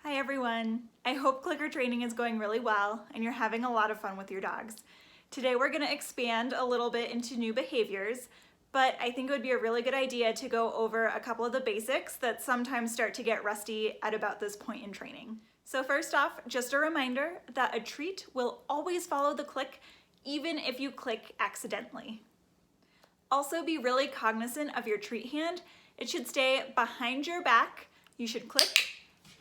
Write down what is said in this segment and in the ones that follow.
Hi everyone! I hope clicker training is going really well and you're having a lot of fun with your dogs. Today we're going to expand a little bit into new behaviors, but I think it would be a really good idea to go over a couple of the basics that sometimes start to get rusty at about this point in training. So first off, just a reminder that a treat will always follow the click even if you click accidentally. Also be really cognizant of your treat hand. It should stay behind your back. You should click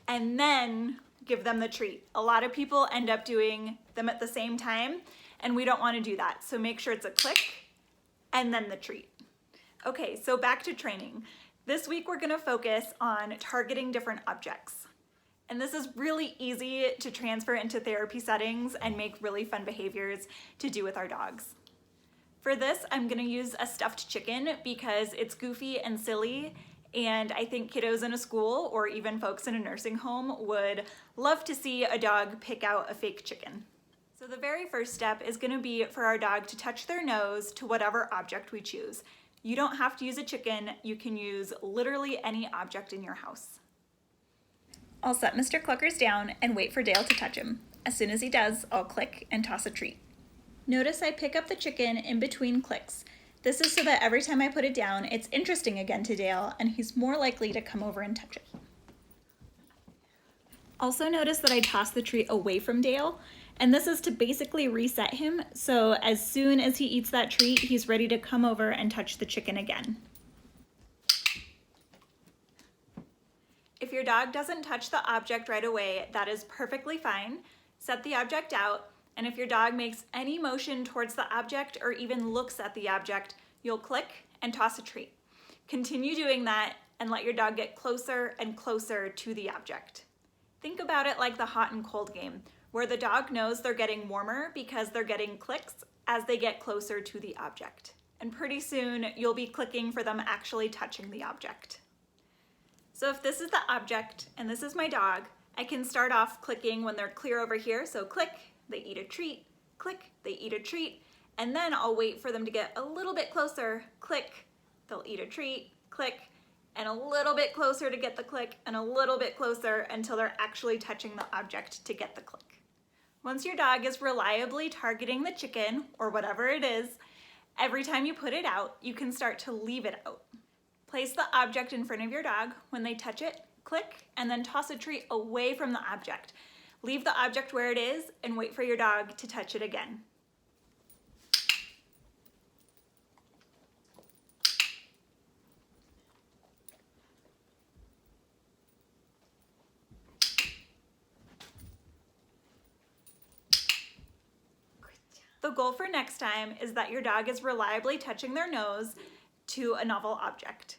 and then give them the treat. A lot of people end up doing them at the same time, and we don't want to do that. So make sure it's a click and then the treat. Okay, so back to training. This week we're gonna focus on targeting different objects. And this is really easy to transfer into therapy settings and make really fun behaviors to do with our dogs. For this, I'm gonna use a stuffed chicken because it's goofy and silly, and I think kiddos in a school or even folks in a nursing home would love to see a dog pick out a fake chicken. So the very first step is gonna be for our dog to touch their nose to whatever object we choose. You don't have to use a chicken, you can use literally any object in your house. I'll set Mr. Cluckers down and wait for Dale to touch him. As soon as he does, I'll click and toss a treat. Notice I pick up the chicken in between clicks. This is so that every time I put it down, it's interesting again to Dale, and he's more likely to come over and touch it. Also notice that I toss the treat away from Dale, and this is to basically reset him, so as soon as he eats that treat, he's ready to come over and touch the chicken again. If your dog doesn't touch the object right away, that is perfectly fine. Set the object out, and if your dog makes any motion towards the object or even looks at the object, you'll click and toss a treat. Continue doing that and let your dog get closer and closer to the object. Think about it like the hot and cold game, where the dog knows they're getting warmer because they're getting clicks as they get closer to the object. And pretty soon, you'll be clicking for them actually touching the object. So if this is the object and this is my dog, I can start off clicking when they're clear over here, so click, they eat a treat, click, they eat a treat, and then I'll wait for them to get a little bit closer, click, they'll eat a treat, click, and a little bit closer to get the click, and a little bit closer until they're actually touching the object to get the click. Once your dog is reliably targeting the chicken, or whatever it is, every time you put it out, you can start to leave it out. Place the object in front of your dog. When they touch it, click, and then toss a treat away from the object. Leave the object where it is and wait for your dog to touch it again. The goal for next time is that your dog is reliably touching their nose to a novel object.